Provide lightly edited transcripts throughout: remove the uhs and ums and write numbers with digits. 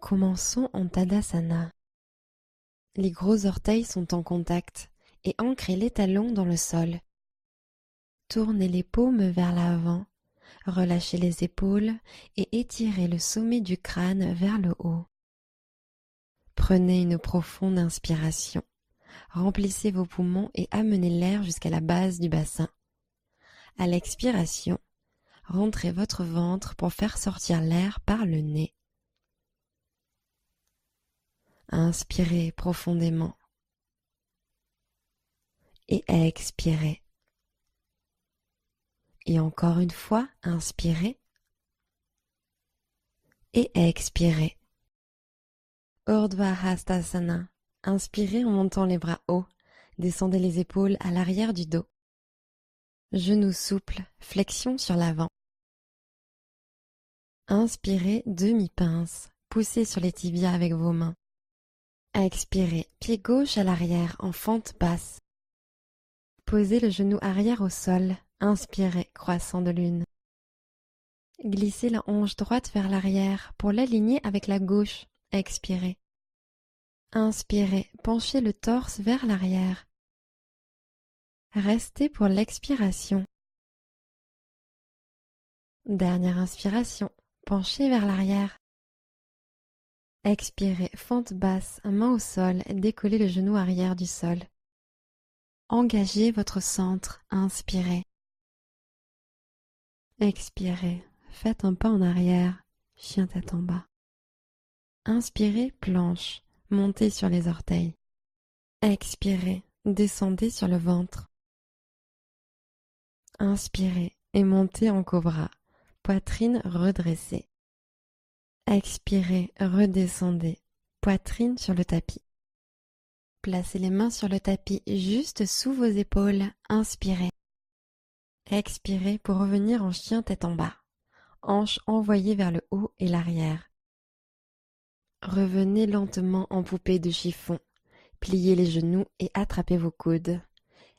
Commençons en Tadasana. Les gros orteils sont en contact et ancrez les talons dans le sol. Tournez les paumes vers l'avant, relâchez les épaules et étirez le sommet du crâne vers le haut. Prenez une profonde inspiration. Remplissez vos poumons et amenez l'air jusqu'à la base du bassin. À l'expiration, rentrez votre ventre pour faire sortir l'air par le nez. Inspirez profondément et expirez. Et encore une fois, inspirez et expirez. Urdhva Hastasana. Inspirez en montant les bras hauts. Descendez les épaules à l'arrière du dos. Genoux souples, flexion sur l'avant. Inspirez, demi-pince. Poussez sur les tibias avec vos mains. Expirez, pied gauche à l'arrière en fente basse. Posez le genou arrière au sol. Inspirez, croissant de lune. Glissez la hanche droite vers l'arrière pour l'aligner avec la gauche. Expirez. Inspirez, penchez le torse vers l'arrière. Restez pour l'expiration. Dernière inspiration, penchez vers l'arrière. Expirez, fente basse, main au sol, décollez le genou arrière du sol. Engagez votre centre, inspirez. Expirez, faites un pas en arrière, chien tête en bas. Inspirez, planche, montez sur les orteils. Expirez, descendez sur le ventre. Inspirez et montez en cobra, poitrine redressée. Expirez, redescendez, poitrine sur le tapis. Placez les mains sur le tapis juste sous vos épaules, inspirez. Expirez pour revenir en chien tête en bas, hanches envoyées vers le haut et l'arrière. Revenez lentement en poupée de chiffon, pliez les genoux et attrapez vos coudes.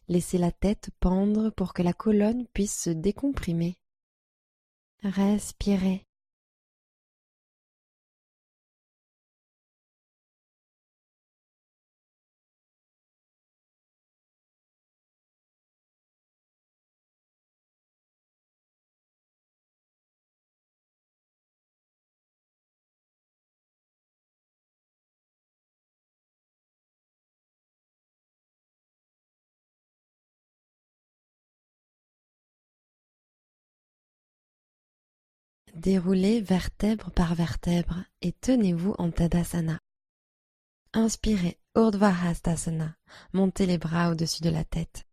Laissez la tête pendre pour que la colonne puisse se décomprimer. Respirez. Déroulez vertèbre par vertèbre et tenez-vous en Tadasana. Inspirez, Urdhva Hastasana, montez les bras au-dessus de la tête.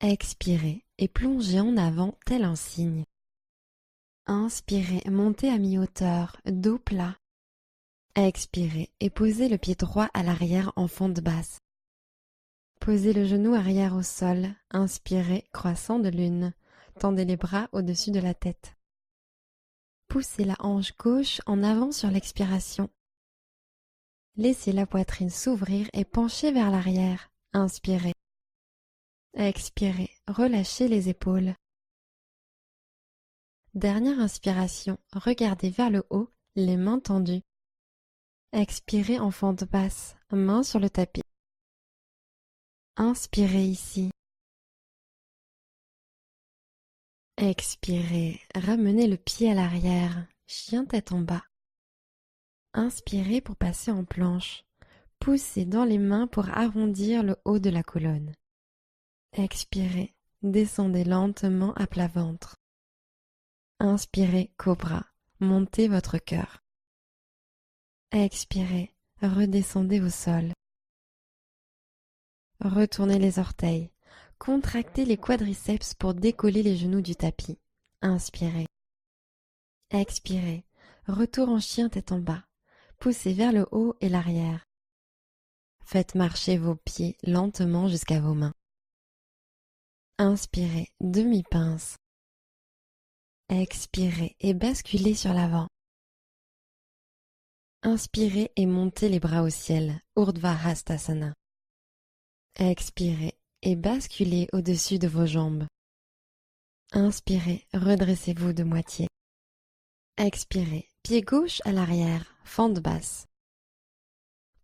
Expirez et plongez en avant tel un cygne. Inspirez, montez à mi-hauteur, dos plat. Expirez et posez le pied droit à l'arrière en fente basse. Posez le genou arrière au sol, inspirez, croissant de lune. Tendez les bras au-dessus de la tête. Poussez la hanche gauche en avant sur l'expiration. Laissez la poitrine s'ouvrir et penchez vers l'arrière. Inspirez. Expirez, relâchez les épaules. Dernière inspiration, regardez vers le haut, les mains tendues. Expirez en fente basse, main sur le tapis. Inspirez ici. Expirez, ramenez le pied à l'arrière, chien tête en bas. Inspirez pour passer en planche. Poussez dans les mains pour arrondir le haut de la colonne. Expirez, descendez lentement à plat ventre. Inspirez, cobra, montez votre cœur. Expirez, redescendez au sol. Retournez les orteils. Contractez les quadriceps pour décoller les genoux du tapis. Inspirez. Expirez. Retour en chien tête en bas. Poussez vers le haut et l'arrière. Faites marcher vos pieds lentement jusqu'à vos mains. Inspirez, demi-pince. Expirez et basculez sur l'avant. Inspirez et montez les bras au ciel, Urdhva Hastasana. Expirez et basculez au-dessus de vos jambes. Inspirez, redressez-vous de moitié. Expirez, Pied gauche à l'arrière, fente basse.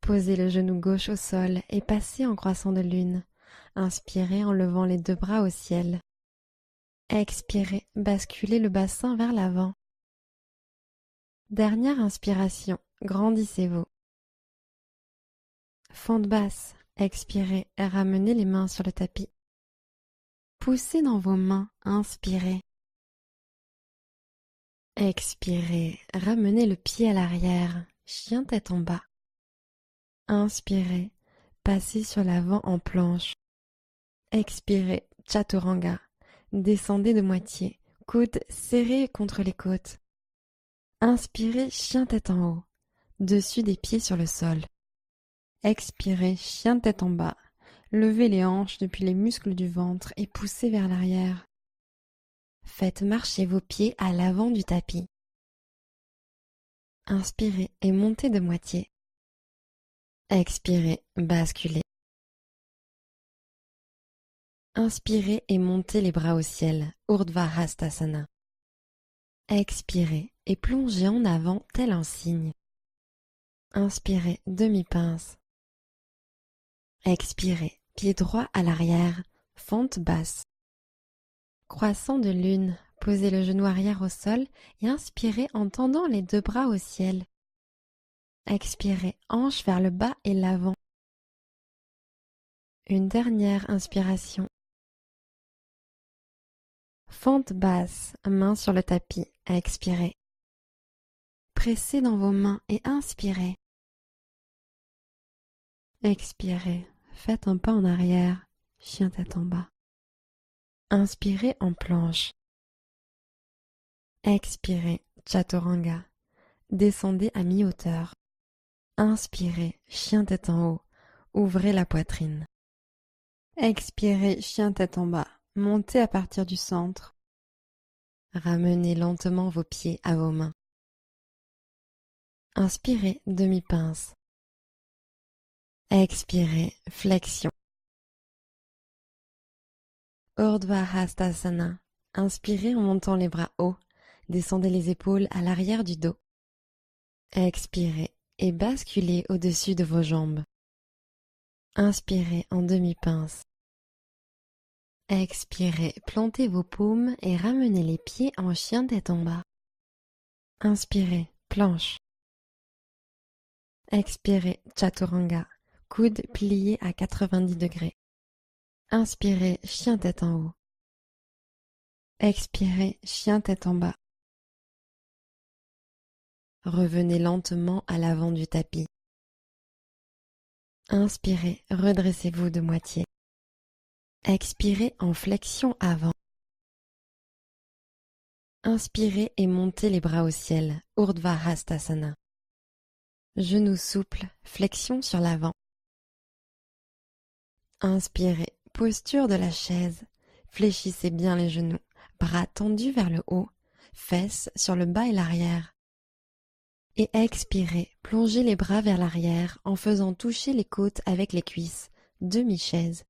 Posez le genou gauche au sol et passez en croissant de lune. Inspirez en levant les deux bras au ciel. Expirez, basculez le bassin vers l'avant. Dernière inspiration, grandissez-vous. Fente basse, expirez, ramenez les mains sur le tapis. Poussez dans vos mains, inspirez. Expirez, ramenez le pied à l'arrière, chien tête en bas. Inspirez, passez sur l'avant en planche. Expirez, chaturanga. Descendez de moitié, coudes serrés contre les côtes. Inspirez, chien tête en haut, dessus des pieds sur le sol. Expirez, chien tête en bas. Levez les hanches depuis les muscles du ventre et poussez vers l'arrière. Faites marcher vos pieds à l'avant du tapis. Inspirez et montez de moitié. Expirez, basculez. Inspirez et montez les bras au ciel, Urdhva Hastasana. Expirez et plongez en avant tel un cygne. Inspirez, demi-pince. Expirez, pied droit à l'arrière, fente basse. Croissant de lune, posez le genou arrière au sol et inspirez en tendant les deux bras au ciel. Expirez, hanche vers le bas et l'avant. Une dernière inspiration. Fente basse, main sur le tapis, expirez. Pressez dans vos mains et inspirez. Expirez, faites un pas en arrière, chien tête en bas. Inspirez en planche. Expirez, chaturanga. Descendez à mi-hauteur. Inspirez, chien tête en haut. Ouvrez la poitrine. Expirez, chien tête en bas. Montez à partir du centre. Ramenez lentement vos pieds à vos mains. Inspirez, demi-pince. Expirez, flexion. Urdhva Hastasana. Inspirez en montant les bras hauts. Descendez les épaules à l'arrière du dos. Expirez et basculez au-dessus de vos jambes. Inspirez en demi-pince. Expirez, plantez vos paumes et ramenez les pieds en chien tête en bas. Inspirez, planche. Expirez, chaturanga, coudes pliés à 90 degrés. Inspirez, chien tête en haut. Expirez, chien tête en bas. Revenez lentement à l'avant du tapis. Inspirez, redressez-vous de moitié. Expirez en flexion avant. Inspirez et montez les bras au ciel, Urdhva Hastasana. Genoux souples, flexion sur l'avant. Inspirez, posture de la chaise. Fléchissez bien les genoux, bras tendus vers le haut, fesses sur le bas et l'arrière. Et expirez, plongez les bras vers l'arrière en faisant toucher les côtes avec les cuisses, demi-chaise.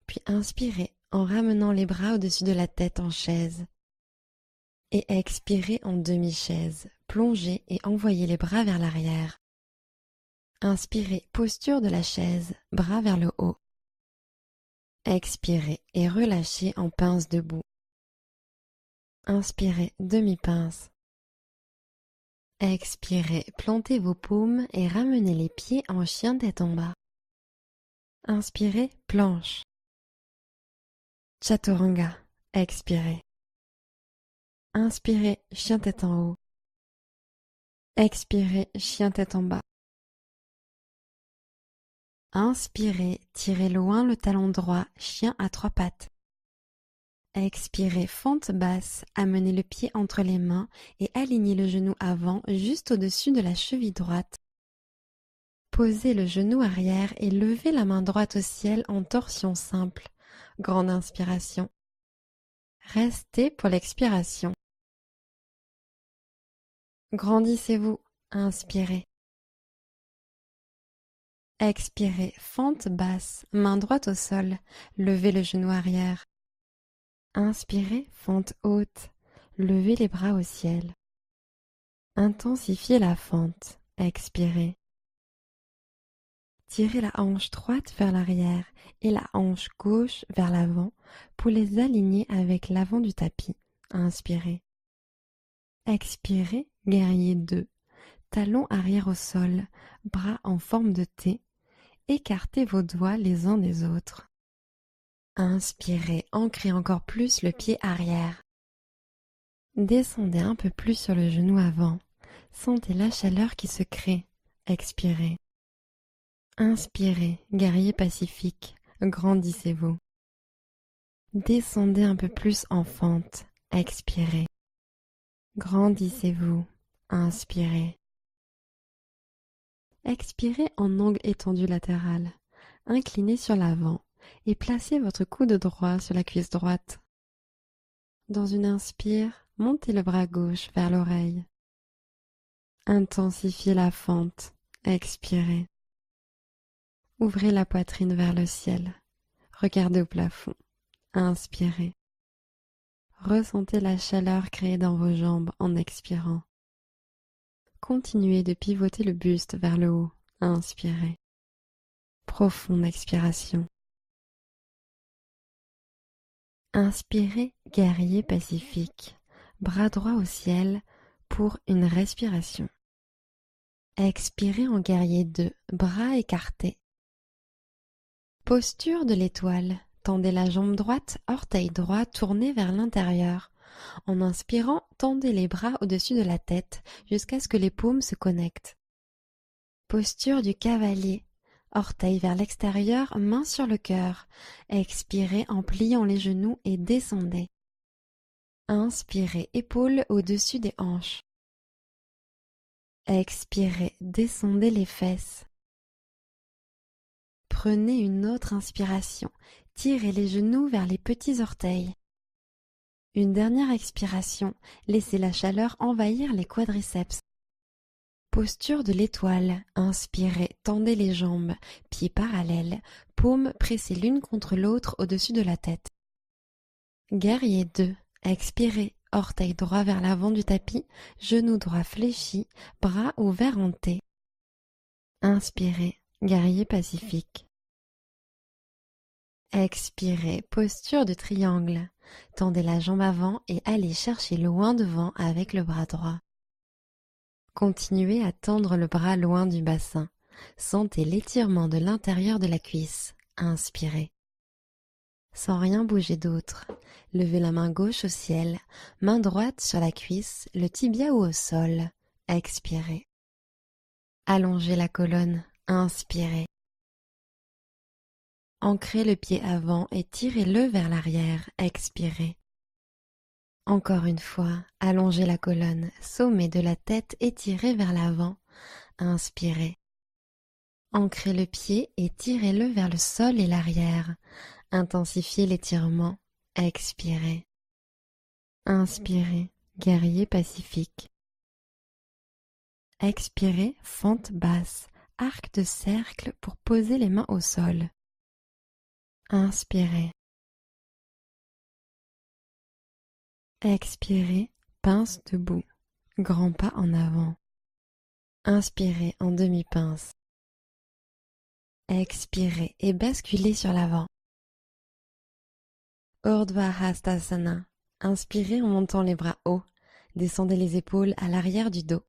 Puis inspirez en ramenant les bras au-dessus de la tête en chaise. Et expirez en demi-chaise, plongez et envoyez les bras vers l'arrière. Inspirez, posture de la chaise, bras vers le haut. Expirez et relâchez en pince debout. Inspirez, demi-pince. Expirez, plantez vos paumes et ramenez les pieds en chien tête en bas. Inspirez, planche. Chaturanga, expirez. Inspirez, chien tête en haut. Expirez, chien tête en bas. Inspirez, tirez loin le talon droit, chien à trois pattes. Expirez, fente basse, amenez le pied entre les mains et alignez le genou avant juste au-dessus de la cheville droite. Posez le genou arrière et levez la main droite au ciel en torsion simple. Grande inspiration. Restez pour l'expiration. Grandissez-vous, inspirez. Expirez, fente basse, main droite au sol, levez le genou arrière. Inspirez, fente haute, levez les bras au ciel. Intensifiez la fente. Expirez. Tirez la hanche droite vers l'arrière et la hanche gauche vers l'avant pour les aligner avec l'avant du tapis. Inspirez. Expirez, guerrier 2. Talons arrière au sol, bras en forme de T. Écartez vos doigts les uns des autres. Inspirez, ancrez encore plus le pied arrière. Descendez un peu plus sur le genou avant. Sentez la chaleur qui se crée. Expirez. Inspirez, guerrier pacifique, grandissez-vous. Descendez un peu plus en fente. Expirez. Grandissez-vous. Inspirez. Expirez en angle étendu latéral. Inclinez sur l'avant et placez votre coude droit sur la cuisse droite. Dans une inspire, montez le bras gauche vers l'oreille. Intensifiez la fente. Expirez. Ouvrez la poitrine vers le ciel. Regardez au plafond. Inspirez. Ressentez la chaleur créée dans vos jambes en expirant. Continuez de pivoter le buste vers le haut. Inspirez. Profonde expiration. Inspirez, guerrier pacifique. Bras droit au ciel pour une respiration. Expirez en guerrier 2, bras écartés. Posture de l'étoile. Tendez la jambe droite, orteil droit tourné vers l'intérieur. En inspirant, tendez les bras au-dessus de la tête jusqu'à ce que les paumes se connectent. Posture du cavalier. Orteil vers l'extérieur, main sur le cœur. Expirez en pliant les genoux et descendez. Inspirez, épaules au-dessus des hanches. Expirez, descendez les fesses. Prenez une autre inspiration. Tirez les genoux vers les petits orteils. Une dernière expiration. Laissez la chaleur envahir les quadriceps. Posture de l'étoile. Inspirez, tendez les jambes, pieds parallèles, paumes pressées l'une contre l'autre au-dessus de la tête. Guerrier 2. Expirez, orteil droit vers l'avant du tapis, genou droit fléchi, bras ouverts en T. Inspirez, guerrier pacifique. Expirez, posture de triangle. Tendez la jambe avant et allez chercher loin devant avec le bras droit. Continuez à tendre le bras loin du bassin. Sentez l'étirement de l'intérieur de la cuisse. Inspirez. Sans rien bouger d'autre, levez la main gauche au ciel, main droite sur la cuisse, le tibia ou au sol. Expirez. Allongez la colonne. Inspirez. Ancrez le pied avant et tirez-le vers l'arrière. Expirez. Encore une fois, allongez la colonne, sommet de la tête étiré vers l'avant. Inspirez. Ancrez le pied et tirez-le vers le sol et l'arrière. Intensifiez l'étirement. Expirez. Inspirez, guerrier pacifique. Expirez, fente basse, arc de cercle pour poser les mains au sol. Inspirez. Expirez, pince debout, grand pas en avant. Inspirez en demi-pince. Expirez et basculez sur l'avant. Urdhva Hastasana. Inspirez en montant les bras hauts. Descendez les épaules à l'arrière du dos.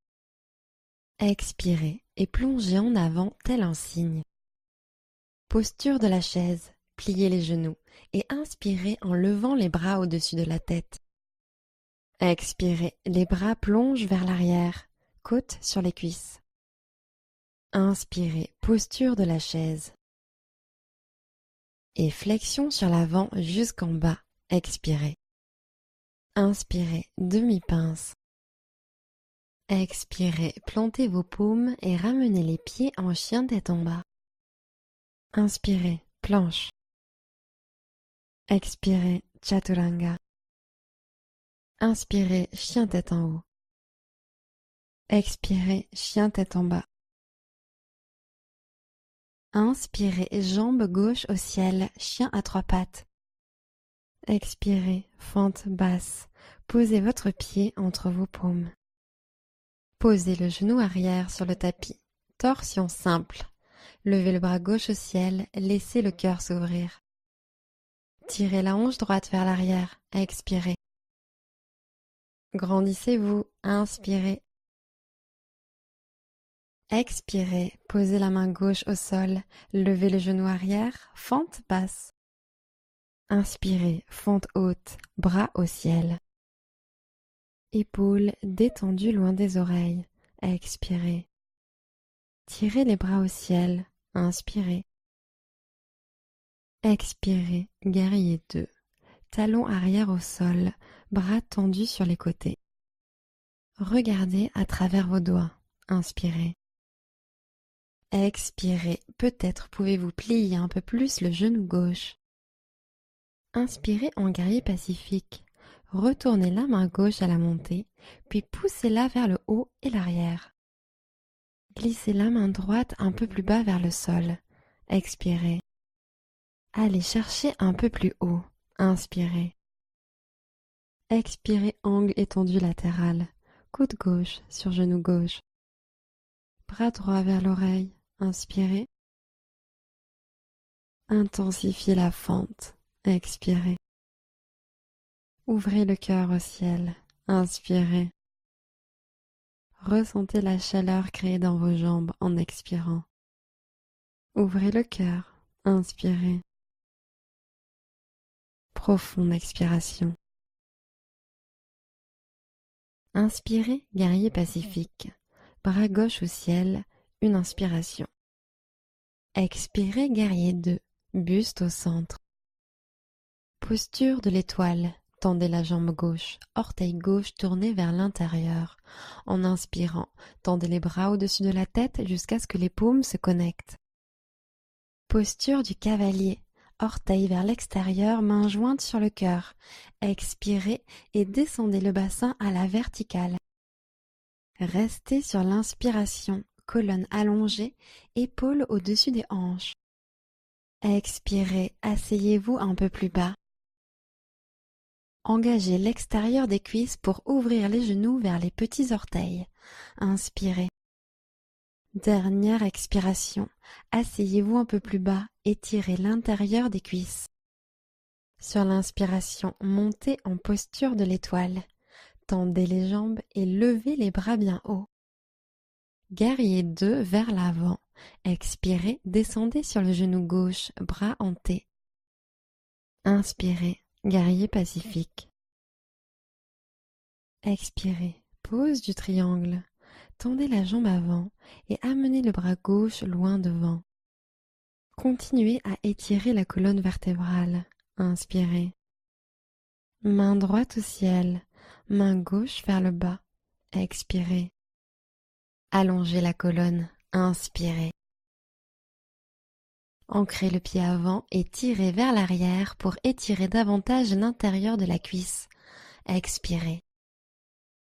Expirez et plongez en avant tel un cygne. Posture de la chaise. Pliez les genoux et inspirez en levant les bras au-dessus de la tête. Expirez, les bras plongent vers l'arrière, côte sur les cuisses. Inspirez, posture de la chaise. Et flexion sur l'avant jusqu'en bas. Expirez. Inspirez, demi-pince. Expirez, plantez vos paumes et ramenez les pieds en chien tête en bas. Inspirez, planche. Expirez, chaturanga. Inspirez, chien tête en haut. Expirez, chien tête en bas. Inspirez, jambe gauche au ciel, chien à trois pattes. Expirez, fente basse. Posez votre pied entre vos paumes. Posez le genou arrière sur le tapis. Torsion simple. Levez le bras gauche au ciel, laissez le cœur s'ouvrir. Tirez la hanche droite vers l'arrière, expirez. Grandissez-vous, inspirez. Expirez, posez la main gauche au sol, levez le genou arrière, fente basse. Inspirez, fente haute, bras au ciel. Épaules détendues loin des oreilles, expirez. Tirez les bras au ciel, inspirez. Expirez, guerrier 2. Talons arrière au sol, bras tendus sur les côtés. Regardez à travers vos doigts, inspirez. Expirez, peut-être pouvez-vous plier un peu plus le genou gauche. Inspirez en guerrier pacifique. Retournez la main gauche à la montée, puis poussez-la vers le haut et l'arrière. Glissez la main droite un peu plus bas vers le sol. Expirez. Allez chercher un peu plus haut. Inspirez. Expirez, angle étendu latéral. Coude gauche sur genou gauche. Bras droit vers l'oreille. Inspirez. Intensifiez la fente. Expirez. Ouvrez le cœur au ciel. Inspirez. Ressentez la chaleur créée dans vos jambes en expirant. Ouvrez le cœur. Inspirez. Profonde expiration. Inspirez, guerrier pacifique. Bras gauche au ciel, une inspiration. Expirez, guerrier 2, buste au centre. Posture de l'étoile. Tendez la jambe gauche, orteil gauche tourné vers l'intérieur. En inspirant, tendez les bras au-dessus de la tête jusqu'à ce que les paumes se connectent. Posture du cavalier. Orteil vers l'extérieur, mains jointes sur le cœur. Expirez et descendez le bassin à la verticale. Restez sur l'inspiration, colonne allongée, épaules au-dessus des hanches. Expirez, asseyez-vous un peu plus bas. Engagez l'extérieur des cuisses pour ouvrir les genoux vers les petits orteils. Inspirez. Dernière expiration. Asseyez-vous un peu plus bas, étirez l'intérieur des cuisses. Sur l'inspiration, montez en posture de l'étoile. Tendez les jambes et levez les bras bien haut. Guerrier 2 vers l'avant. Expirez, descendez sur le genou gauche, bras en T. Inspirez. Guerrier pacifique. Expirez. Pose du triangle. Tendez la jambe avant et amenez le bras gauche loin devant. Continuez à étirer la colonne vertébrale. Inspirez. Main droite au ciel, main gauche vers le bas. Expirez. Allongez la colonne. Inspirez. Ancrez le pied avant et tirez vers l'arrière pour étirer davantage l'intérieur de la cuisse. Expirez.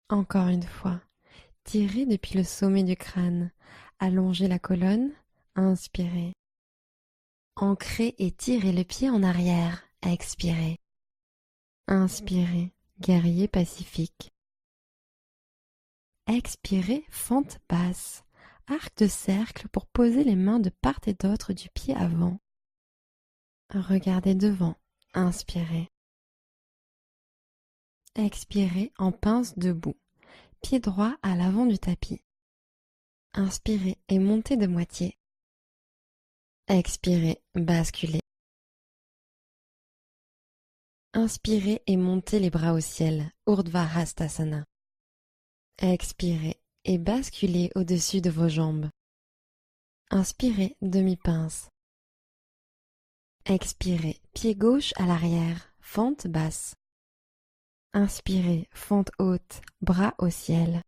Encore une fois. Tirez depuis le sommet du crâne. Allongez la colonne. Inspirez. Ancrez et tirez le pied en arrière. Expirez. Inspirez. Guerrier pacifique. Expirez, fente basse. Arc de cercle pour poser les mains de part et d'autre du pied avant. Regardez devant. Inspirez. Expirez en pince debout. Pied droit à l'avant du tapis. Inspirez et montez de moitié. Expirez, basculez. Inspirez et montez les bras au ciel, Urdhva Hastasana. Expirez et basculez au-dessus de vos jambes. Inspirez, demi-pince. Expirez, pied gauche à l'arrière, fente basse. Inspirez, fente haute, bras au ciel.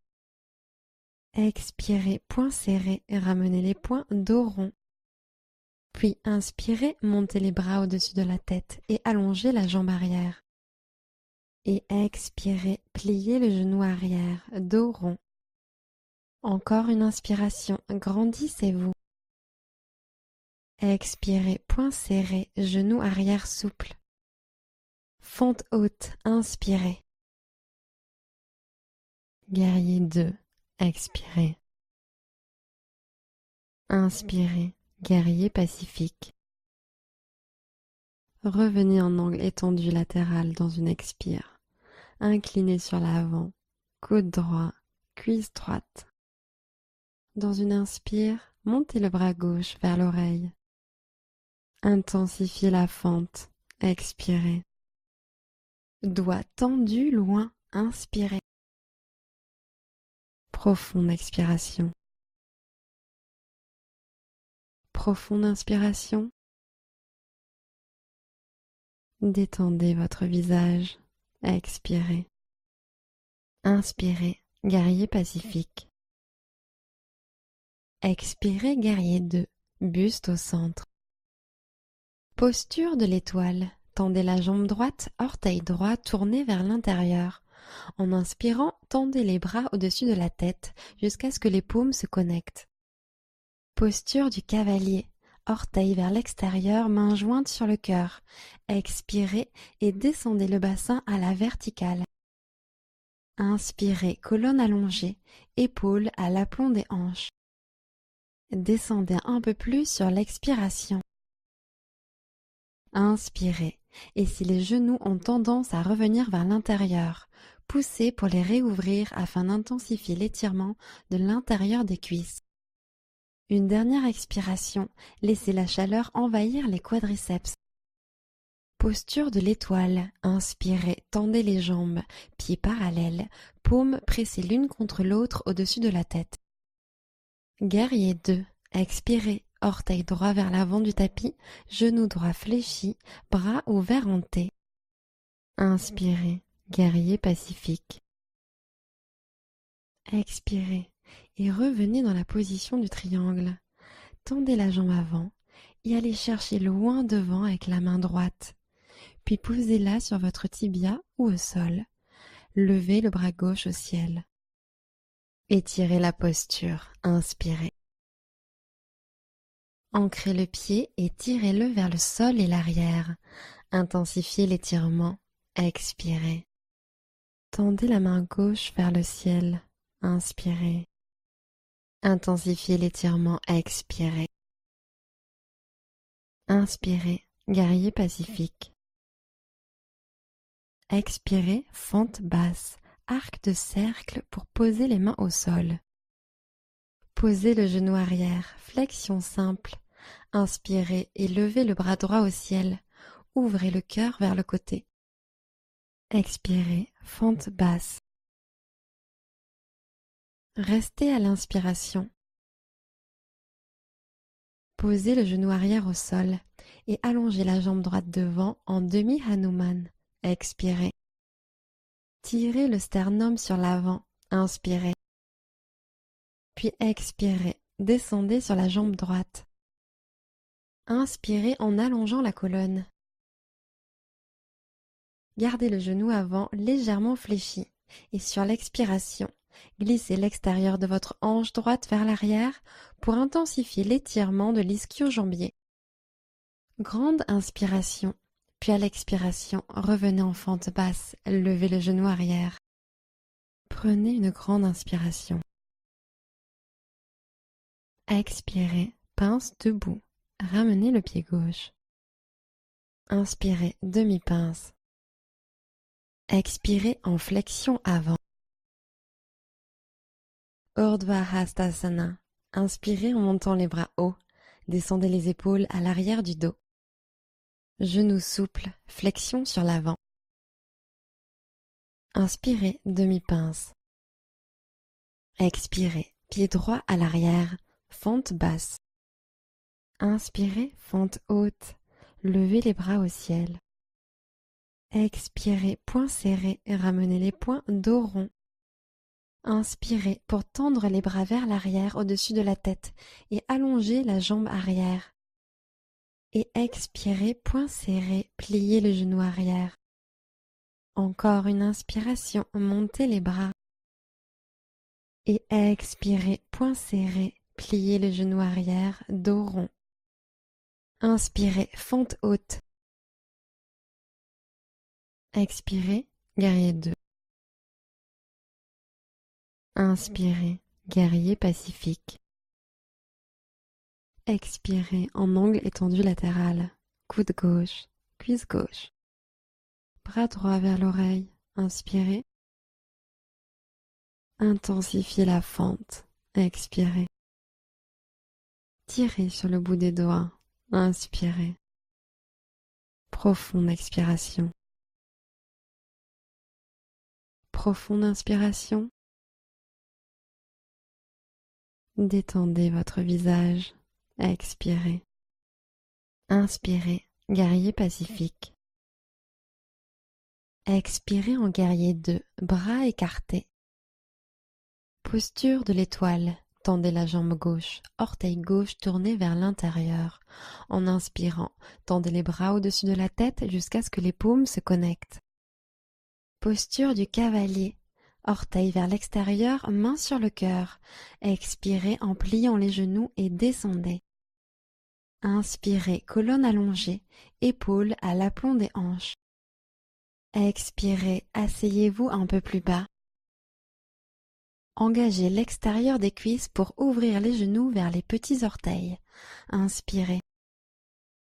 Expirez, poings serrés et ramenez les poings dos rond. Puis inspirez, montez les bras au-dessus de la tête et allongez la jambe arrière. Et expirez, pliez le genou arrière, dos rond. Encore une inspiration, grandissez-vous. Expirez, poings serrés, genou arrière souple. Fente haute, inspirez. Guerrier 2, Expirez. Inspirez, guerrier pacifique. Revenez en angle étendu latéral dans une expire. Inclinez sur l'avant, coude droit, cuisse droite. Dans une inspire, montez le bras gauche vers l'oreille. Intensifiez la fente. Expirez. Doigts tendus loin. Inspirez. Profonde expiration. Profonde inspiration. Détendez votre visage. Expirez. Inspirez, guerrier pacifique. Expirez, guerrier 2, buste au centre. Posture de l'étoile. Tendez la jambe droite, orteil droit tourné vers l'intérieur. En inspirant, tendez les bras au-dessus de la tête jusqu'à ce que les paumes se connectent. Posture du cavalier. Orteil vers l'extérieur, mains jointes sur le cœur. Expirez et descendez le bassin à la verticale. Inspirez, colonne allongée, épaules à l'aplomb des hanches. Descendez un peu plus sur l'expiration. Inspirez, et si les genoux ont tendance à revenir vers l'intérieur, poussez pour les réouvrir afin d'intensifier l'étirement de l'intérieur des cuisses. Une dernière expiration, laissez la chaleur envahir les quadriceps. Posture de l'étoile. Inspirez, tendez les jambes, pieds parallèles, paumes pressées l'une contre l'autre au-dessus de la tête. Guerrier 2. Expirez, orteil droit vers l'avant du tapis, genou droit fléchi, bras ouverts en T. Inspirez, guerrier pacifique. Expirez et revenez dans la position du triangle. Tendez la jambe avant et allez chercher loin devant avec la main droite. Puis posez-la sur votre tibia ou au sol. Levez le bras gauche au ciel. Étirez la posture. Inspirez. Ancrez le pied et tirez-le vers le sol et l'arrière. Intensifiez l'étirement. Expirez. Tendez la main gauche vers le ciel. Inspirez. Intensifiez l'étirement. Expirez. Inspirez, guerrier pacifique. Expirez, fente basse, arc de cercle pour poser les mains au sol. Posez le genou arrière, flexion simple. Inspirez et levez le bras droit au ciel. Ouvrez le cœur vers le côté. Expirez, fente basse. Restez à l'inspiration. Posez le genou arrière au sol et allongez la jambe droite devant en demi-Hanuman. Expirez. Tirez le sternum sur l'avant. Inspirez. Puis expirez. Descendez sur la jambe droite. Inspirez en allongeant la colonne. Gardez le genou avant légèrement fléchi et sur l'expiration, glissez l'extérieur de votre hanche droite vers l'arrière pour intensifier l'étirement de l'ischio-jambier. Grande inspiration, puis à l'expiration, revenez en fente basse, levez le genou arrière. Prenez une grande inspiration. Expirez, pince debout, ramenez le pied gauche. Inspirez, demi-pince. Expirez en flexion avant. Urdhva Hastasana. Inspirez en montant les bras hauts. Descendez les épaules à l'arrière du dos. Genoux souples, flexion sur l'avant. Inspirez, demi-pince. Expirez, pied droit à l'arrière, fente basse. Inspirez, fente haute. Levez les bras au ciel. Expirez, poings serrés et ramenez les poings dos rond. Inspirez pour tendre les bras vers l'arrière au-dessus de la tête et allonger la jambe arrière. Et expirez, poings serrés, pliez le genou arrière. Encore une inspiration, montez les bras. Et expirez, poings serrés, pliez le genou arrière, dos rond. Inspirez, fente haute. Expirez, guerrier 2. Inspirez, guerrier pacifique. Expirez en angle étendu latéral, coude gauche, cuisse gauche. Bras droit vers l'oreille, inspirez. Intensifiez la fente, expirez. Tirez sur le bout des doigts, inspirez. Profonde expiration. Profonde inspiration. Détendez votre visage, expirez. Inspirez, guerrier pacifique. Expirez en guerrier 2, bras écartés. Posture de l'étoile. Tendez la jambe gauche, orteil gauche tourné vers l'intérieur. En inspirant, tendez les bras au-dessus de la tête jusqu'à ce que les paumes se connectent. Posture du cavalier. Orteil vers l'extérieur, main sur le cœur. Expirez en pliant les genoux et descendez. Inspirez, colonne allongée, épaules à l'aplomb des hanches. Expirez, asseyez-vous un peu plus bas. Engagez l'extérieur des cuisses pour ouvrir les genoux vers les petits orteils. Inspirez.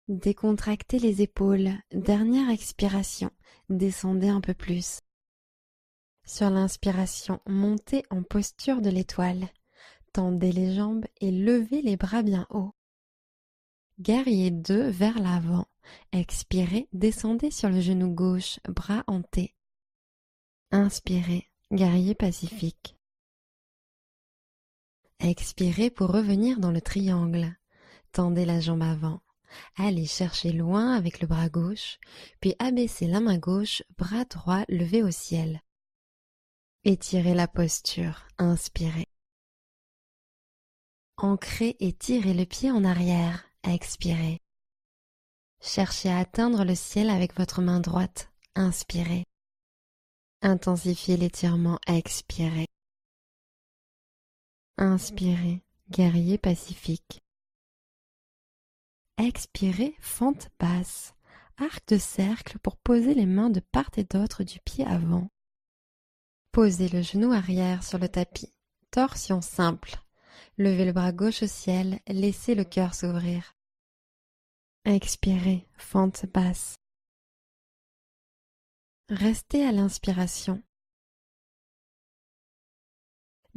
Décontractez les épaules. Dernière expiration. Descendez un peu plus. Sur l'inspiration, montez en posture de l'étoile. Tendez les jambes et levez les bras bien haut. Guerrier 2 vers l'avant. Expirez, descendez sur le genou gauche, bras en T. Inspirez, guerrier pacifique. Expirez pour revenir dans le triangle. Tendez la jambe avant. Allez chercher loin avec le bras gauche, puis abaissez la main gauche, bras droit levé au ciel. Étirez la posture, inspirez. Ancrez et tirez le pied en arrière, expirez. Cherchez à atteindre le ciel avec votre main droite, inspirez. Intensifiez l'étirement, expirez. Inspirez, guerrier pacifique. Expirez, fente basse, arc de cercle pour poser les mains de part et d'autre du pied avant. Posez le genou arrière sur le tapis, torsion simple. Levez le bras gauche au ciel, laissez le cœur s'ouvrir. Expirez, fente basse. Restez à l'inspiration.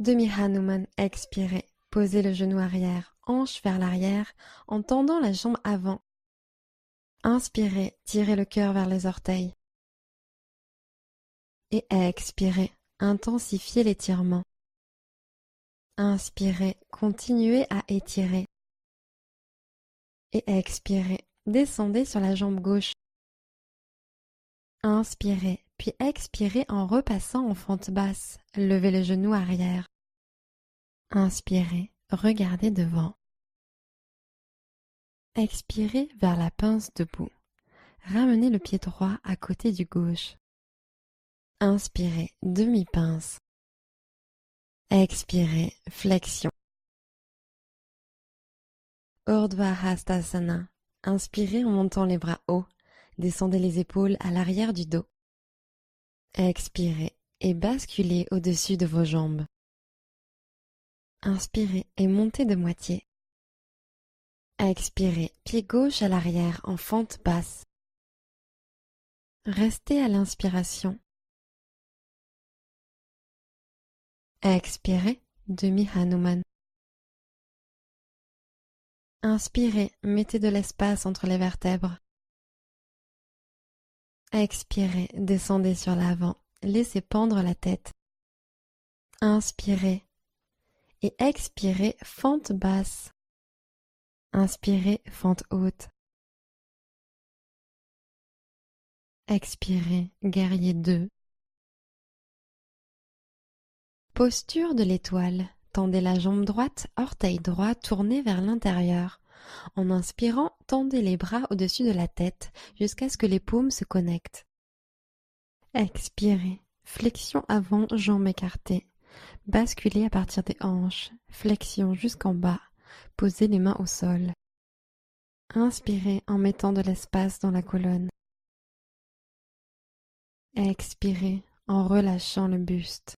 Demi-Hanuman, expirez. Posez le genou arrière, hanche vers l'arrière, en tendant la jambe avant. Inspirez, tirez le cœur vers les orteils. Et expirez, intensifiez l'étirement. Inspirez, continuez à étirer. Et expirez, descendez sur la jambe gauche. Inspirez, puis expirez en repassant en fente basse. Levez le genou arrière. Inspirez, regardez devant. Expirez vers la pince debout. Ramenez le pied droit à côté du gauche. Inspirez, demi-pince. Expirez, flexion. Urdhva Hastasana. Inspirez en montant les bras hauts. Descendez les épaules à l'arrière du dos. Expirez et basculez au-dessus de vos jambes. Inspirez et montez de moitié. Expirez, pied gauche à l'arrière en fente basse. Restez à l'inspiration. Expirez, demi-Hanuman. Inspirez, mettez de l'espace entre les vertèbres. Expirez, descendez sur l'avant, laissez pendre la tête. Inspirez et expirez, fente basse. Inspirez, fente haute. Expirez, guerrier 2. Posture de l'étoile. Tendez la jambe droite, orteil droit tourné vers l'intérieur. En inspirant, tendez les bras au-dessus de la tête jusqu'à ce que les paumes se connectent. Expirez, flexion avant, jambes écartées. Basculez à partir des hanches, flexion jusqu'en bas. Posez les mains au sol. Inspirez en mettant de l'espace dans la colonne. Expirez en relâchant le buste.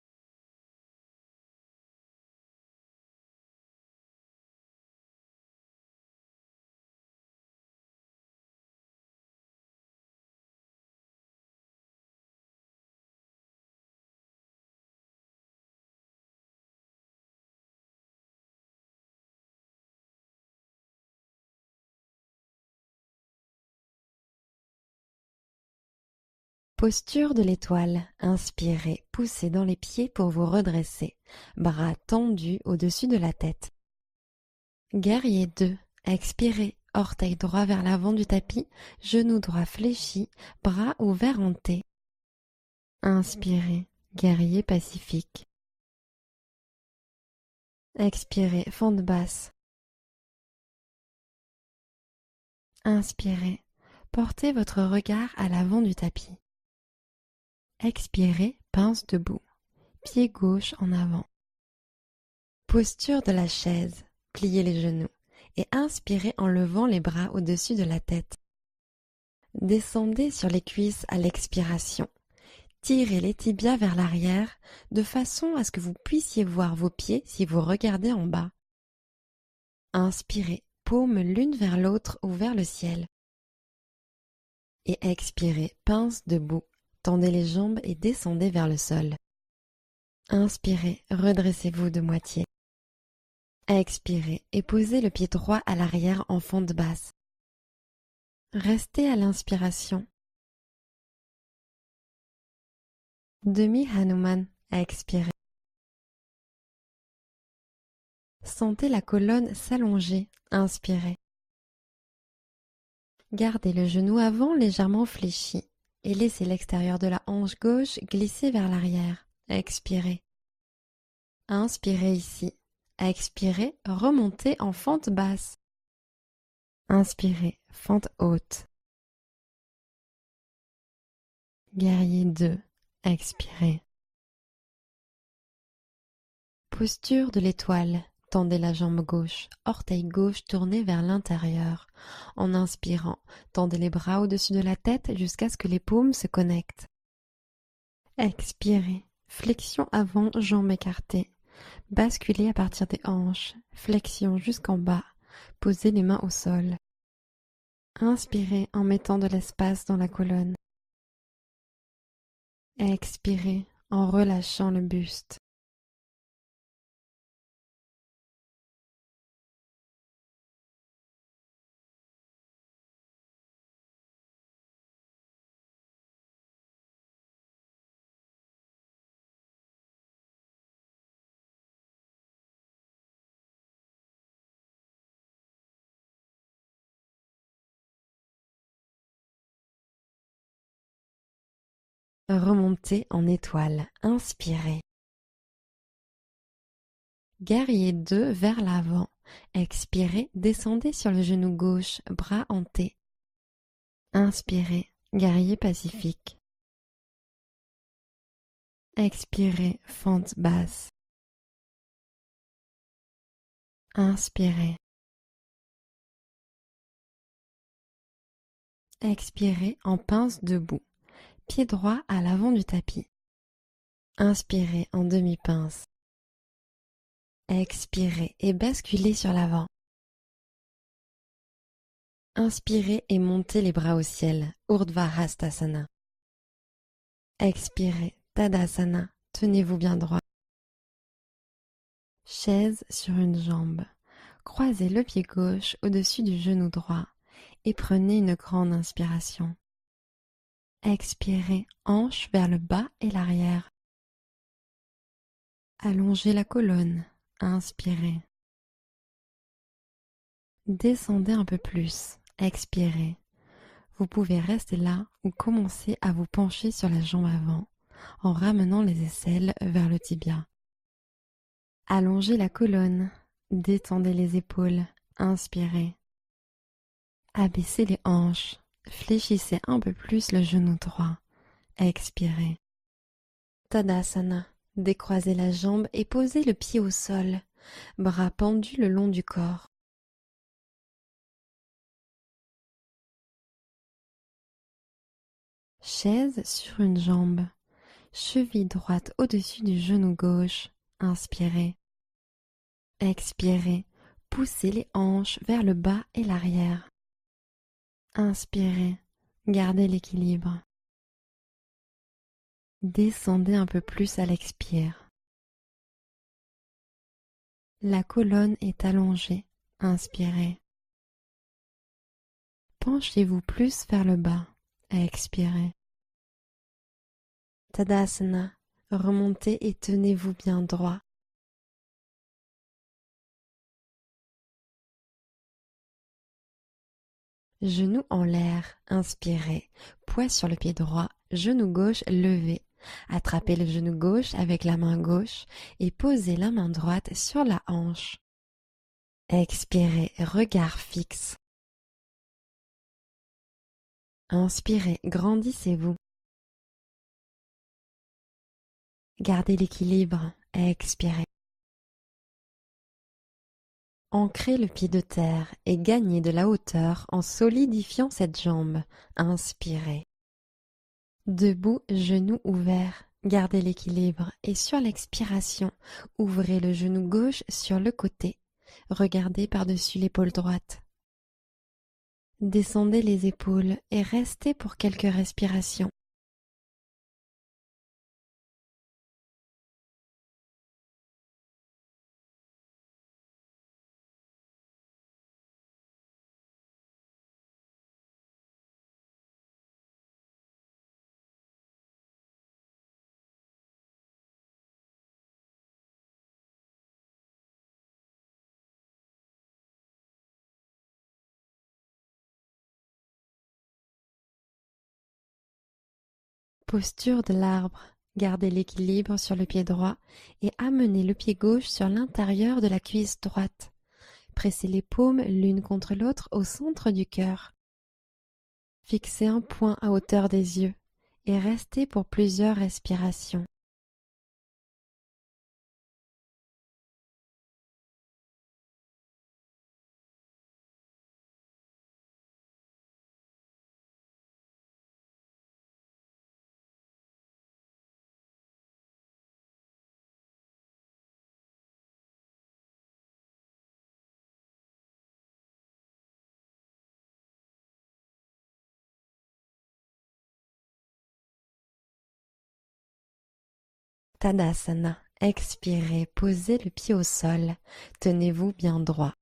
Posture de l'étoile. Inspirez, poussez dans les pieds pour vous redresser. Bras tendus au-dessus de la tête. Guerrier 2. Expirez, orteil droit vers l'avant du tapis, genou droit fléchi, bras ouverts en T. Inspirez, guerrier pacifique. Expirez, fente basse. Inspirez, portez votre regard à l'avant du tapis. Expirez, pince debout, pied gauche en avant. Posture de la chaise, pliez les genoux et inspirez en levant les bras au-dessus de la tête. Descendez sur les cuisses à l'expiration. Tirez les tibias vers l'arrière de façon à ce que vous puissiez voir vos pieds si vous regardez en bas. Inspirez, paumes l'une vers l'autre ou vers le ciel. Et expirez, pince debout, tendez les jambes et descendez vers le sol. Inspirez, redressez-vous de moitié. Expirez et posez le pied droit à l'arrière en fente basse. Restez à l'inspiration. Demi-Hanuman, expirez. Sentez la colonne s'allonger, inspirez. Gardez le genou avant légèrement fléchi et laissez l'extérieur de la hanche gauche glisser vers l'arrière, expirez. Inspirez ici. Expirez, remontez en fente basse. Inspirez, fente haute. Guerrier 2, expirez. Posture de l'étoile. Tendez la jambe gauche, orteil gauche tourné vers l'intérieur. En inspirant, tendez les bras au-dessus de la tête jusqu'à ce que les paumes se connectent. Expirez, flexion avant, jambes écartées. Basculez à partir des hanches, flexion jusqu'en bas, posez les mains au sol. Inspirez en mettant de l'espace dans la colonne. Expirez en relâchant le buste. Remontez en étoile, inspirez. Guerrier 2 vers l'avant. Expirez, descendez sur le genou gauche, bras en T. Inspirez, guerrier pacifique. Expirez, fente basse. Inspirez. Expirez en pince debout, pied droit à l'avant du tapis. Inspirez en demi-pince. Expirez et basculez sur l'avant. Inspirez et montez les bras au ciel, Urdhva Hastasana. Expirez, Tadasana, tenez-vous bien droit. Chaise sur une jambe. Croisez le pied gauche au-dessus du genou droit et prenez une grande inspiration. Expirez, hanche vers le bas et l'arrière. Allongez la colonne. Inspirez. Descendez un peu plus. Expirez. Vous pouvez rester là ou commencer à vous pencher sur la jambe avant en ramenant les aisselles vers le tibia. Allongez la colonne. Détendez les épaules. Inspirez. Abaissez les hanches. Fléchissez un peu plus le genou droit. Expirez. Tadasana. Décroisez la jambe et posez le pied au sol. Bras pendus le long du corps. Chaise sur une jambe. Cheville droite au-dessus du genou gauche. Inspirez. Expirez. Poussez les hanches vers le bas et l'arrière. Inspirez. Gardez l'équilibre. Descendez un peu plus à l'expire. La colonne est allongée. Inspirez. Penchez-vous plus vers le bas. Expirez. Tadasana, remontez et tenez-vous bien droit. Genoux en l'air, inspirez, poids sur le pied droit, genou gauche levé. Attrapez le genou gauche avec la main gauche et posez la main droite sur la hanche. Expirez, regard fixe. Inspirez, grandissez-vous. Gardez l'équilibre, expirez. Ancrez le pied de terre et gagnez de la hauteur en solidifiant cette jambe. Inspirez. Debout, genoux ouverts, gardez l'équilibre et sur l'expiration, ouvrez le genou gauche sur le côté. Regardez par-dessus l'épaule droite. Descendez les épaules et restez pour quelques respirations. Posture de l'arbre. Gardez l'équilibre sur le pied droit et amenez le pied gauche sur l'intérieur de la cuisse droite. Pressez les paumes l'une contre l'autre au centre du cœur. Fixez un point à hauteur des yeux et restez pour plusieurs respirations. Tadasana. Expirez, posez le pied au sol. Tenez-vous bien droit.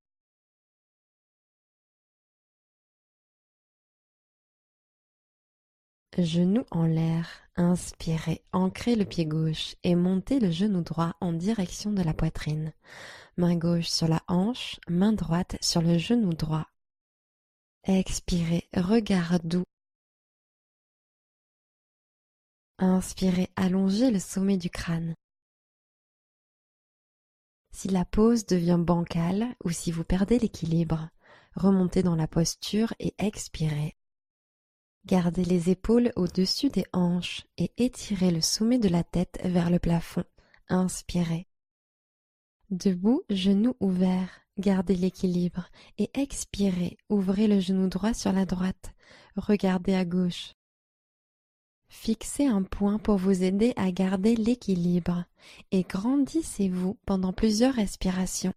Genoux en l'air. Inspirez, ancrez le pied gauche et montez le genou droit en direction de la poitrine. Main gauche sur la hanche, main droite sur le genou droit. Expirez, regard doux. Inspirez, allongez le sommet du crâne. Si la pose devient bancale ou si vous perdez l'équilibre, remontez dans la posture et expirez. Gardez les épaules au-dessus des hanches et étirez le sommet de la tête vers le plafond. Inspirez. Debout, genoux ouverts, gardez l'équilibre et expirez. Ouvrez le genou droit sur la droite. Regardez à gauche. Fixez un point pour vous aider à garder l'équilibre et grandissez-vous pendant plusieurs respirations.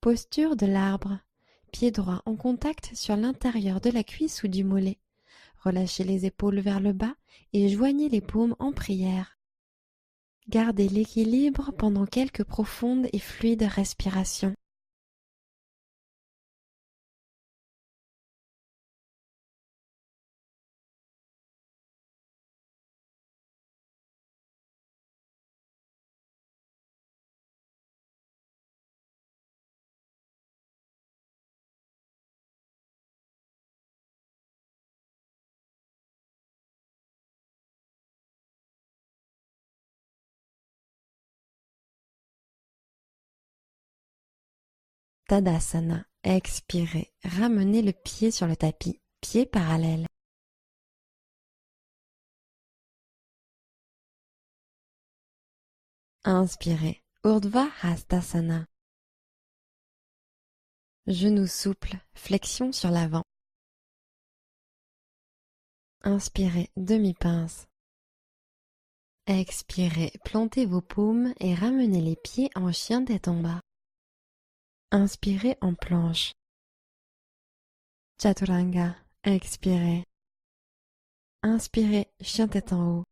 Posture de l'arbre. Pied droit en contact sur l'intérieur de la cuisse ou du mollet. Relâchez les épaules vers le bas et joignez les paumes en prière. Gardez l'équilibre pendant quelques profondes et fluides respirations. Tadasana. Expirez. Ramenez le pied sur le tapis, pied parallèle. Inspirez. Urdhva Hastasana. Genoux souples, flexion sur l'avant. Inspirez, demi-pince. Expirez, plantez vos paumes et ramenez les pieds en chien tête en bas. Inspirez en planche. Chaturanga, expirez. Inspirez, chien tête en haut.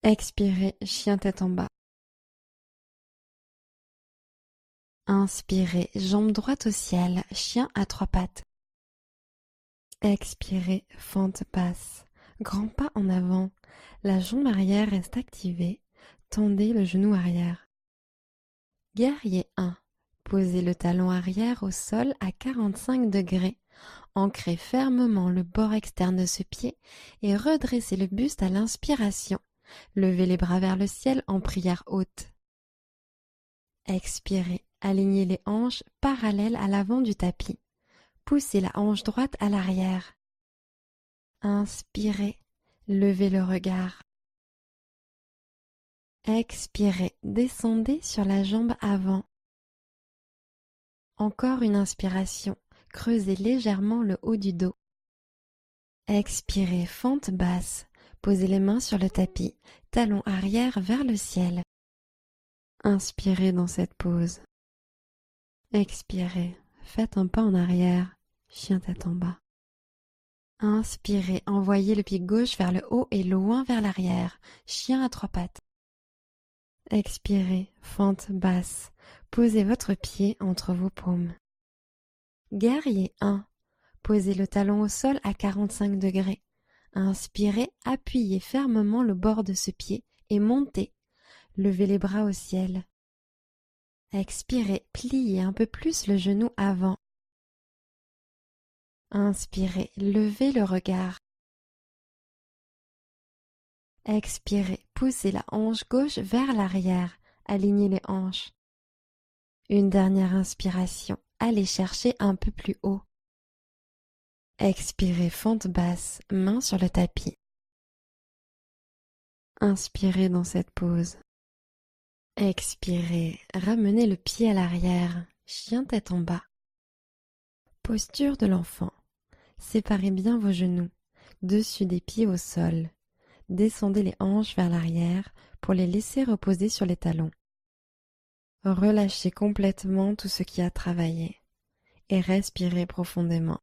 Expirez, chien tête en bas. Inspirez, jambe droite au ciel, chien à trois pattes. Expirez, fente basse, grand pas en avant, la jambe arrière reste activée, tendez le genou arrière. Guerrier 1, posez le talon arrière au sol à 45 degrés, ancrez fermement le bord externe de ce pied et redressez le buste à l'inspiration. Levez les bras vers le ciel en prière haute. Expirez, alignez les hanches parallèles à l'avant du tapis. Poussez la hanche droite à l'arrière. Inspirez, levez le regard. Expirez, descendez sur la jambe avant. Encore une inspiration, creusez légèrement le haut du dos. Expirez, fente basse, posez les mains sur le tapis, talons arrière vers le ciel. Inspirez dans cette pose. Expirez, faites un pas en arrière, chien tête en bas. Inspirez, envoyez le pied gauche vers le haut et loin vers l'arrière, chien à trois pattes. Expirez, fente basse, posez votre pied entre vos paumes. Guerrier 1, posez le talon au sol à 45 degrés. Inspirez, appuyez fermement le bord de ce pied et montez. Levez les bras au ciel. Expirez, pliez un peu plus le genou avant. Inspirez, levez le regard. Expirez, poussez la hanche gauche vers l'arrière, alignez les hanches. Une dernière inspiration, allez chercher un peu plus haut. Expirez, fente basse, main sur le tapis. Inspirez dans cette pose. Expirez, ramenez le pied à l'arrière, chien tête en bas. Posture de l'enfant. Séparez bien vos genoux, dessus des pieds au sol. Descendez les hanches vers l'arrière pour les laisser reposer sur les talons. Relâchez complètement tout ce qui a travaillé et respirez profondément.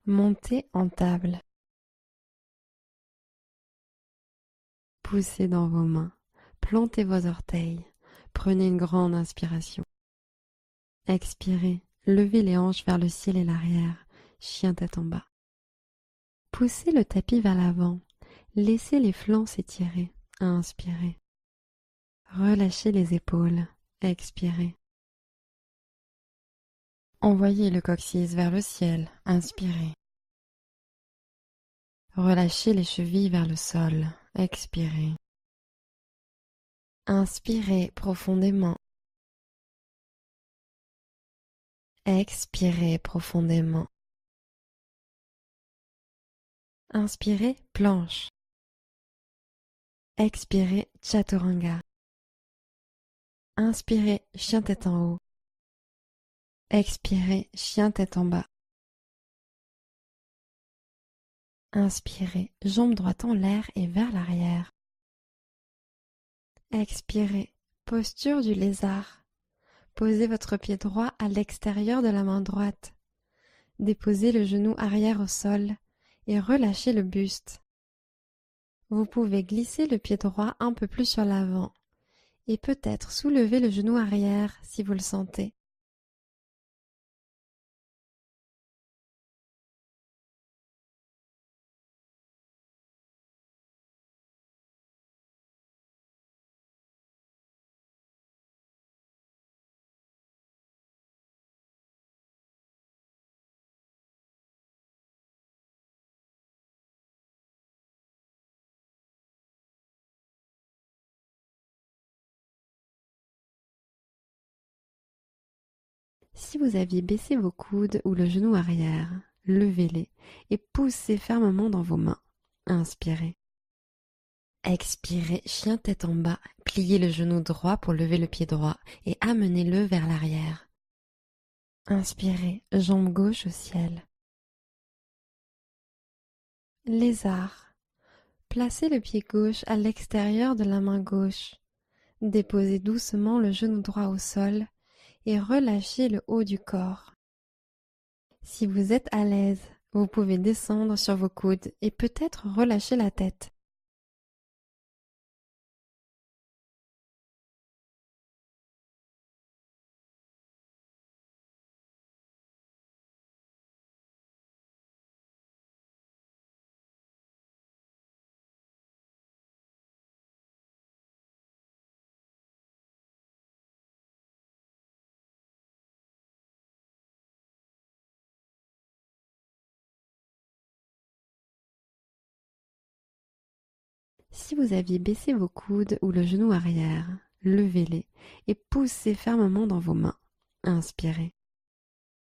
Montez en table. Poussez dans vos mains. Plantez vos orteils. Prenez une grande inspiration. Expirez. Levez les hanches vers le ciel et l'arrière. Chien tête en bas. Poussez le tapis vers l'avant. Laissez les flancs s'étirer. Inspirez. Relâchez les épaules. Expirez. Envoyez le coccyx vers le ciel. Inspirez. Relâchez les chevilles vers le sol. Expirez. Inspirez profondément. Expirez profondément. Inspirez planche. Expirez chaturanga. Inspirez chien tête en haut. Expirez chien tête en bas. Inspirez jambe droite en l'air et vers l'arrière. Expirez posture du lézard. Posez votre pied droit à l'extérieur de la main droite. Déposez le genou arrière au sol et relâchez le buste. Vous pouvez glisser le pied droit un peu plus sur l'avant et peut-être soulever le genou arrière si vous le sentez. Si vous aviez baissé vos coudes ou le genou arrière, levez-les et poussez fermement dans vos mains. Inspirez. Expirez, chien tête en bas, pliez le genou droit pour lever le pied droit et amenez-le vers l'arrière. Inspirez, jambe gauche au ciel. Lézard. Placez le pied gauche à l'extérieur de la main gauche. Déposez doucement le genou droit au sol et relâchez le haut du corps. Si vous êtes à l'aise, vous pouvez descendre sur vos coudes et peut-être relâcher la tête. Si vous aviez baissé vos coudes ou le genou arrière, levez-les et poussez fermement dans vos mains. Inspirez.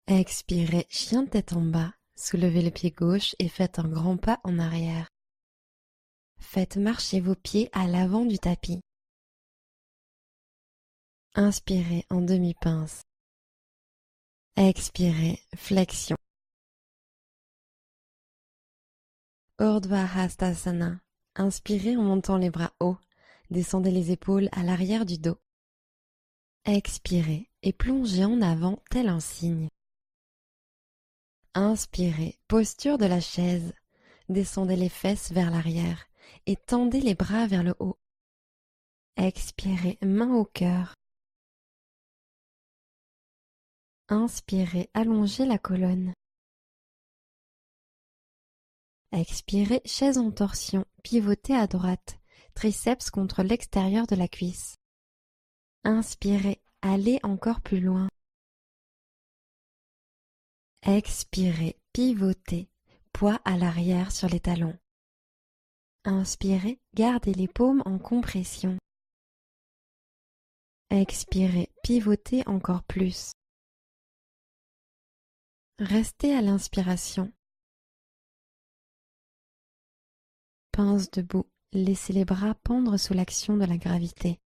Expirez, chien tête en bas, soulevez le pied gauche et faites un grand pas en arrière. Faites marcher vos pieds à l'avant du tapis. Inspirez en demi-pince. Expirez, flexion. Urdhva Hastasana. Inspirez en montant les bras hauts. Descendez les épaules à l'arrière du dos. Expirez et plongez en avant tel un cygne. Inspirez, posture de la chaise. Descendez les fesses vers l'arrière et tendez les bras vers le haut. Expirez, main au cœur. Inspirez, allongez la colonne. Expirez, chaise en torsion, pivotez à droite, triceps contre l'extérieur de la cuisse. Inspirez, allez encore plus loin. Expirez, pivotez, poids à l'arrière sur les talons. Inspirez, gardez les paumes en compression. Expirez, pivotez encore plus. Restez à l'inspiration. Pince debout, laissez les bras pendre sous l'action de la gravité.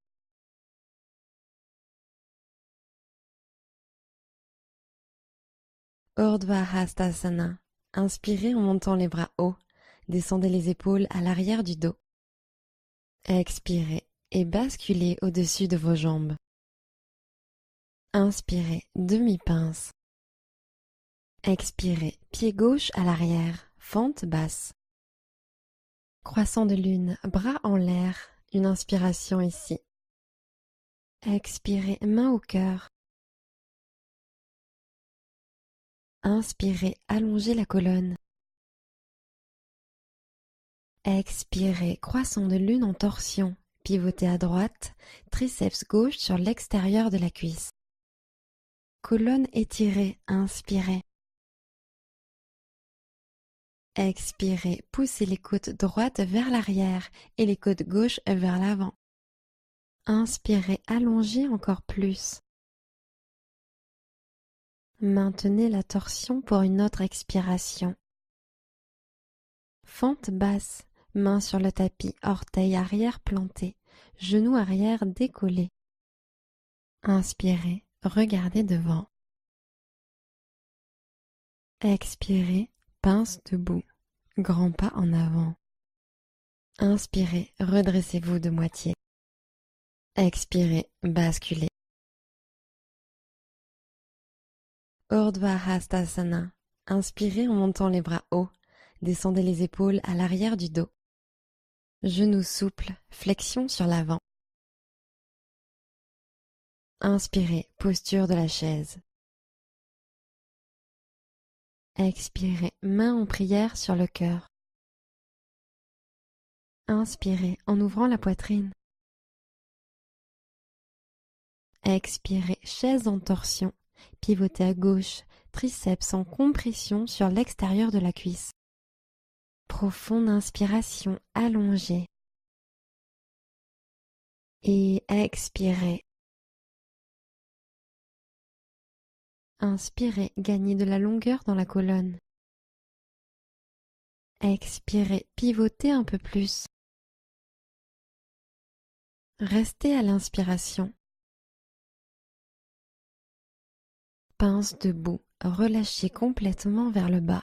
Urdhva Hastasana. Inspirez en montant les bras hauts. Descendez les épaules à l'arrière du dos. Expirez et basculez au-dessus de vos jambes. Inspirez, demi-pince. Expirez, pied gauche à l'arrière, fente basse. Croissant de lune, bras en l'air, une inspiration ici. Expirez, main au cœur. Inspirez, allongez la colonne. Expirez, croissant de lune en torsion, pivotez à droite, triceps gauche sur l'extérieur de la cuisse. Colonne étirée, inspirez. Expirez, poussez les côtes droites vers l'arrière et les côtes gauches vers l'avant. Inspirez, allongez encore plus. Maintenez la torsion pour une autre expiration. Fente basse, main sur le tapis, orteil arrière planté, genou arrière décollé. Inspirez, regardez devant. Expirez, pince debout, grand pas en avant. Inspirez, redressez-vous de moitié. Expirez, basculez. Urdhva Hastasana. Inspirez en montant les bras hauts. Descendez les épaules à l'arrière du dos. Genoux souples, flexion sur l'avant. Inspirez, posture de la chaise. Expirez, main en prière sur le cœur. Inspirez en ouvrant la poitrine. Expirez, chaise en torsion, pivotez à gauche, triceps en compression sur l'extérieur de la cuisse. Profonde inspiration allongée. Et expirez. Inspirez, gagnez de la longueur dans la colonne. Expirez, pivotez un peu plus. Restez à l'inspiration. Pince debout, relâchez complètement vers le bas.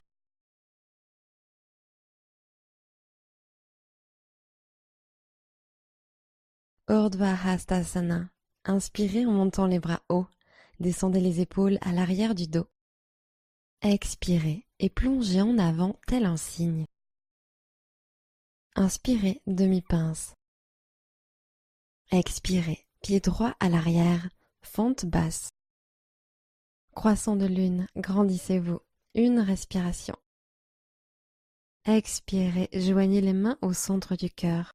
Urdhva Hastasana. Inspirez en montant les bras hauts. Descendez les épaules à l'arrière du dos. Expirez et plongez en avant tel un cygne. Inspirez, demi-pince. Expirez, pied droit à l'arrière, fente basse. Croissant de lune, grandissez-vous. Une respiration. Expirez, joignez les mains au centre du cœur.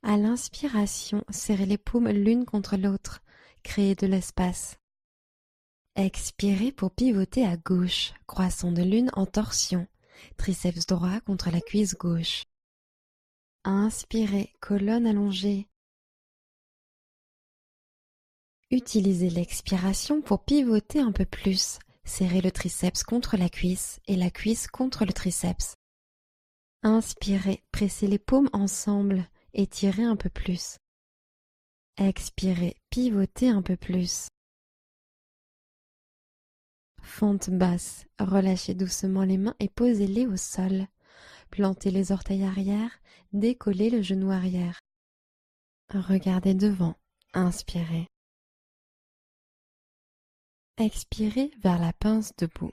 À l'inspiration, serrez les paumes l'une contre l'autre, créez de l'espace. Expirez pour pivoter à gauche, croissant de lune en torsion, triceps droit contre la cuisse gauche. Inspirez, colonne allongée. Utilisez l'expiration pour pivoter un peu plus. Serrez le triceps contre la cuisse et la cuisse contre le triceps. Inspirez, pressez les paumes ensemble, étirez un peu plus. Expirez, pivotez un peu plus. Fente basse, relâchez doucement les mains et posez-les au sol. Plantez les orteils arrière, décollez le genou arrière. Regardez devant, inspirez. Expirez vers la pince debout.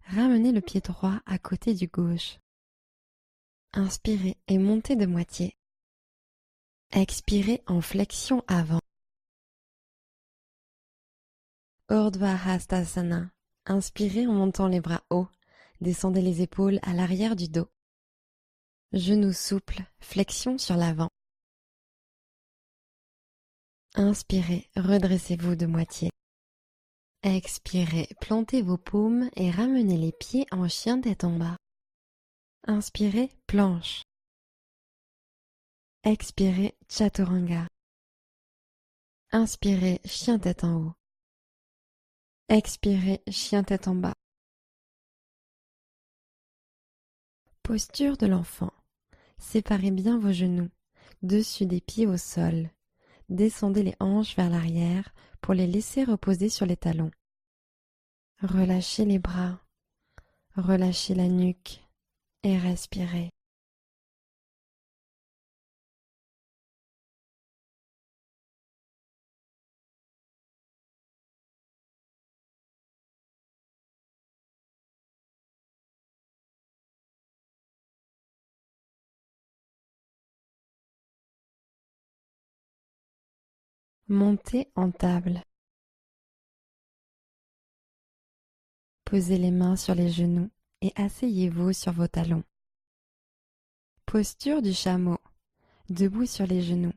Ramenez le pied droit à côté du gauche. Inspirez et montez de moitié. Expirez en flexion avant. Urdhva Hastasana. Inspirez en montant les bras hauts. Descendez les épaules à l'arrière du dos. Genoux souples, flexion sur l'avant. Inspirez, redressez-vous de moitié. Expirez, plantez vos paumes et ramenez les pieds en chien tête en bas. Inspirez, planche. Expirez, chaturanga. Inspirez, chien tête en haut. Expirez, chien tête en bas. Posture de l'enfant. Séparez bien vos genoux, dessus des pieds au sol. Descendez les hanches vers l'arrière pour les laisser reposer sur les talons. Relâchez les bras, relâchez la nuque et respirez. Montez en table. Posez les mains sur les genoux et asseyez-vous sur vos talons. Posture du chameau. Debout sur les genoux.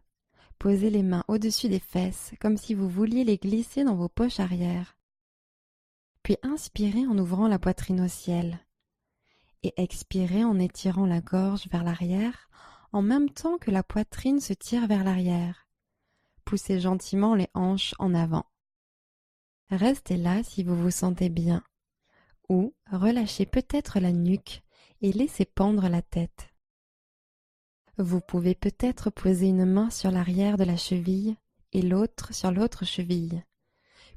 Posez les mains au-dessus des fesses comme si vous vouliez les glisser dans vos poches arrière. Puis inspirez en ouvrant la poitrine au ciel. Et expirez en étirant la gorge vers l'arrière en même temps que la poitrine se tire vers l'arrière. Poussez gentiment les hanches en avant. Restez là si vous vous sentez bien. Ou relâchez peut-être la nuque et laissez pendre la tête. Vous pouvez peut-être poser une main sur l'arrière de la cheville et l'autre sur l'autre cheville,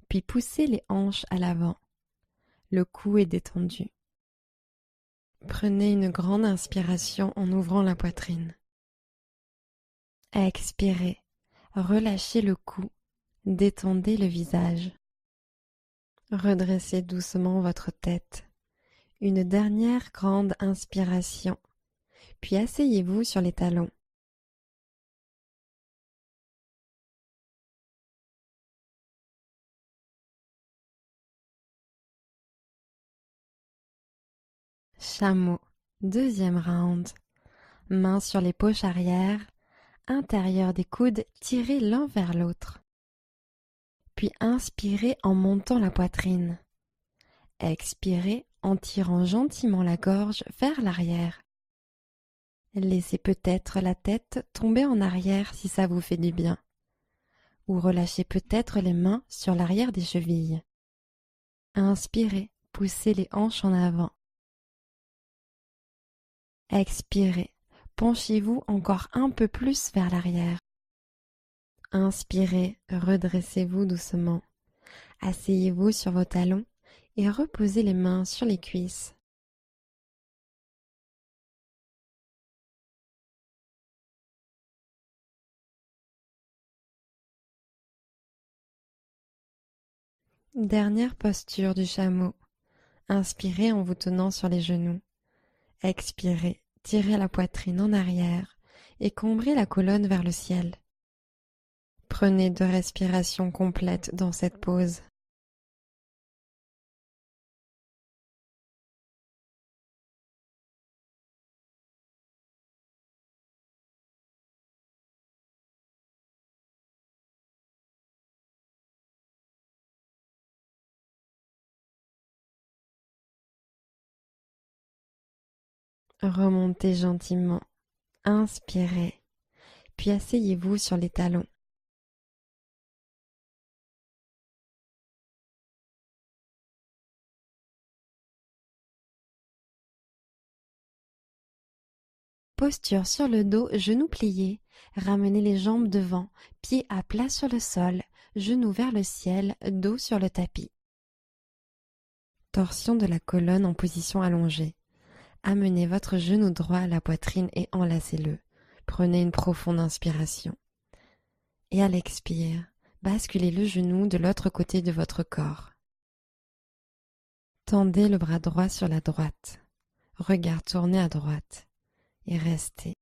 puis pousser les hanches à l'avant. Le cou est détendu. Prenez une grande inspiration en ouvrant la poitrine. Expirez, relâchez le cou, détendez le visage. Redressez doucement votre tête. Une dernière grande inspiration, puis asseyez-vous sur les talons. Chameau, deuxième round. Mains sur les poches arrière, intérieur des coudes tirés l'un vers l'autre. Puis inspirez en montant la poitrine. Expirez en tirant gentiment la gorge vers l'arrière. Laissez peut-être la tête tomber en arrière si ça vous fait du bien. Ou relâchez peut-être les mains sur l'arrière des chevilles. Inspirez, poussez les hanches en avant. Expirez. Penchez-vous encore un peu plus vers l'arrière. Inspirez, redressez-vous doucement. Asseyez-vous sur vos talons et reposez les mains sur les cuisses. Dernière posture du chameau. Inspirez en vous tenant sur les genoux. Expirez, tirez la poitrine en arrière et cambrez la colonne vers le ciel. Prenez 2 respirations complètes dans cette pose. Remontez gentiment. Inspirez, puis asseyez-vous sur les talons. Posture sur le dos, genoux pliés. Ramenez les jambes devant, pieds à plat sur le sol, genoux vers le ciel, dos sur le tapis. Torsion de la colonne en position allongée. Amenez votre genou droit à la poitrine et enlacez-le. Prenez une profonde inspiration. Et à l'expire, basculez le genou de l'autre côté de votre corps. Tendez le bras droit sur la droite. Regard tourné à droite. Et restez.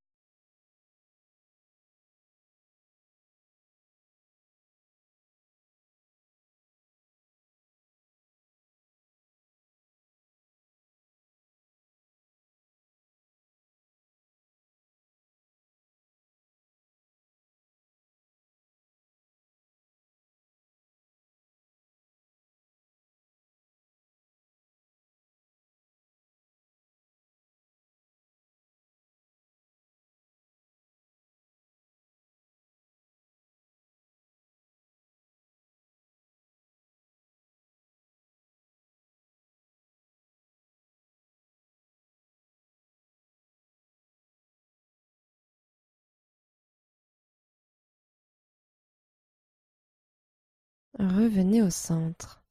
Revenez au centre.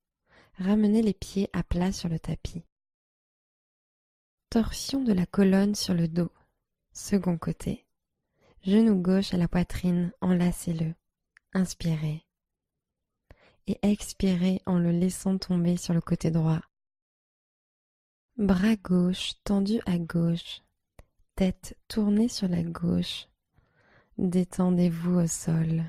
Ramenez les pieds à plat sur le tapis. Torsion de la colonne sur le dos. Second côté. Genou gauche à la poitrine, enlacez-le. Inspirez. Et expirez en le laissant tomber sur le côté droit. Bras gauche tendu à gauche. Tête tournée sur la gauche. Détendez-vous au sol.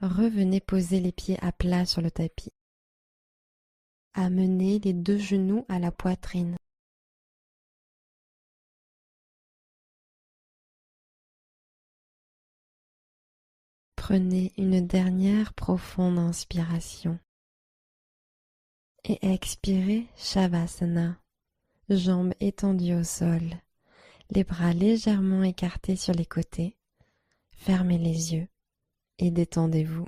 Revenez poser les pieds à plat sur le tapis. Amenez les 2 genoux à la poitrine. Prenez une dernière profonde inspiration. Et expirez Shavasana, jambes étendues au sol, les bras légèrement écartés sur les côtés. Fermez les yeux et détendez-vous.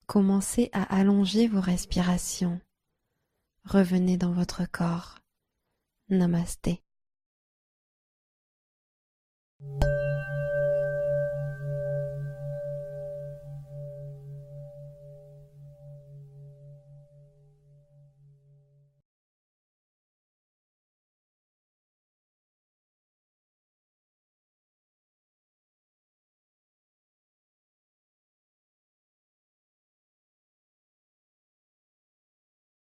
Commencez à allonger vos respirations. Revenez dans votre corps. Namasté.